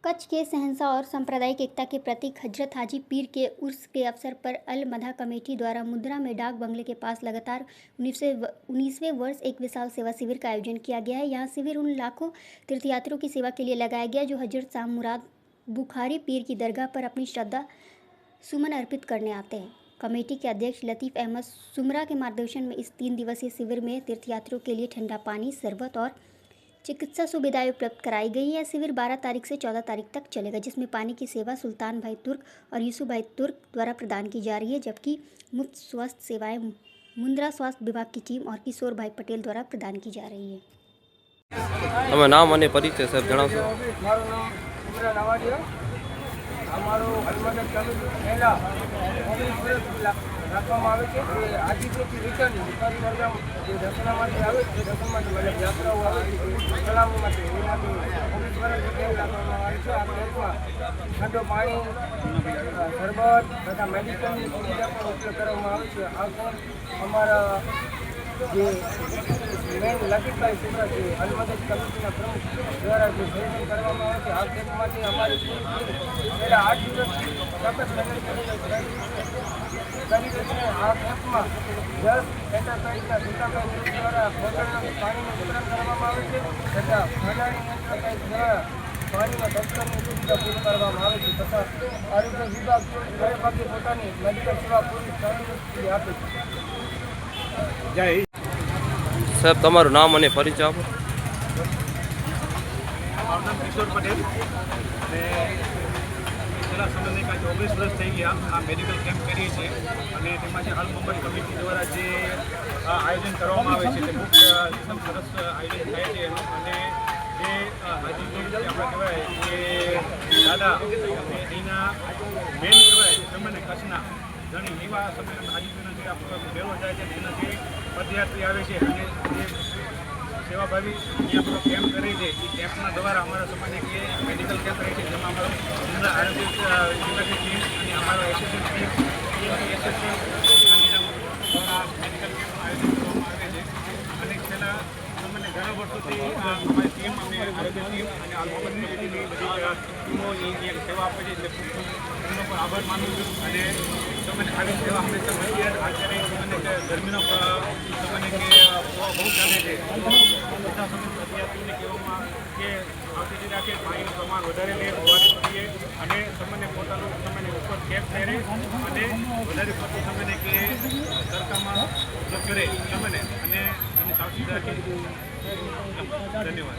कच्छ के शहंशाह और सांप्रदायिक एकता के प्रतीक हजरत हाजी पीर के उर्स के अवसर पर अल मदह कमेटी द्वारा मुंद्रा में डाक बंगले के पास लगातार 19वें वर्ष एक विशाल सेवा शिविर का आयोजन किया गया है। यह शिविर उन लाखों तीर्थयात्रियों की सेवा के लिए लगाया गया जो हजरत शाह मुराद बुखारी पीर की दरगाह पर अपनी श्रद्धा सुमन अर्पित करने आते हैं। कमेटी के अध्यक्ष लतीफ़ अहमद सुमरा के मार्गदर्शन में इस 3 दिवसीय शिविर में तीर्थयात्रियों के लिए ठंडा पानी, शरबत और चिकित्सा सुविधाएं उपलब्ध कराई गई। यह शिविर 12 तारीख से 14 तारीख तक चलेगा, जिसमें पानी की सेवा सुल्तान भाई तुर्क और यूसुफ भाई तुर्क द्वारा प्रदान की जा रही है, जबकि मुफ्त स्वास्थ्य सेवाएं मुंद्रा स्वास्थ्य विभाग की टीम और किशोर भाई पटेल द्वारा प्रदान की जा रही है। नाम અને પરિચય સાહેબ જણાવશો? મારું નામ ઉમરા નવાડિયા। અમારો અલમદદ કમિટી પહેલા 19 વર્ષ રાખવામાં આવે છે કે આજીથી રિટર્ન વિકારી પ્રોગ્રામ જે દર્શના માટે આવે છે, દર્શન માટે મતલબ યાત્રાઓ આવે છે સલામતી માટે એનાથી 19 વર્ષ કેમ્પ રાખવામાં આવે છે। આ કેમ્પમાં ઠંડો પાણી, શરબત તથા મેડિકલની સુવિધા પણ ઉપયોગ કરવામાં આવે છે। આ કેમ્પ અમારા જે મેન લતીફભાઈ સુમરા છે અલમદદ કમિટીના પ્રમુખ દ્વારા જે સંયોજન કરવામાં આવે છે। આ કેમ્પમાંથી અમારી પહેલાં 8 દિવસ સખત મહેનત કરી છે। આ કેમ્પમાં 10 એન્ટરપ્રાઇઝના સુતાભાઈ દ્વારા બોટલના પાણીનું વિતરણ કરવામાં આવે છે તથા ફલાણી એન્ટરપ્રાઇઝ દ્વારા પાણીના ડૉક્ટરની સુવિધા પૂરી પાડવામાં આવે છે તથા આરોગ્ય વિભાગ ઘરે ભાગે પોતાની મેડિકલ સેવા પૂરી તંદુરસ્તી આપે છે। જય સાહેબ તમારું નામ અને પરિચય આપો। મારું નામ કિશોર પટેલ અને છેલ્લા સમયને કાંઈ 19 વર્ષ થઈ ગયા આ મેડિકલ કેમ્પ કરીએ છીએ અને તેમાં જે અલ મદદ કમિટી દ્વારા જે આયોજન કરવામાં આવે છે તે ખૂબ એકદમ સરસ આયોજન થાય છે એનું અને જે હાજી આપણે કહેવાય કે દાદા એના મેન કહેવાય તમને કચ્છના ઘણી એવા સમય હાજીજીનો જે આપણો મેળો જાય છે તેના જે પદયાત્રી આવે છે અને જે સેવાભાવી જે આપણો કેમ્પ કરે છે એ કેમ્પના દ્વારા અમારા સમાજને કે મેડિકલ કેમ્પ રહે છે જેમાં અમારો આરોગ્ય વિભાગની ટીમ અને અમારો એસએસસી ટીમ એસએસસી દ્વારા મેડિકલ કેમ્પનું આયોજન કરવામાં આવે છે અને છેલ્લા અમને ઘણા વર્ષોથી અમારી ટીમ અને આરોગ્ય ટીમ અને આ મોહમ્મદ કમિટીની બધી ટીમો એ સેવા આપે છે એટલે એમનો પણ આભાર માનું છું અને તમને આવી સેવા હંમેશા મળી રહે। અત્યારે તમને ગરમીનો તમને કે બહુ ચાલે છે બધા સમય વિદ્યાર્થીઓને કહેવામાં કે સાવચેતી રાખે, પાણીનું પ્રમાણ વધારે લે, હોવાની કરીએ અને તમને પોતાનું તમને ઉપર કેપ થઈ રહે અને વધારે પડતું તમને કે સરકારમાં જો કરે તમને અને એની સાવચેતી રાખે। ધન્યવાદ।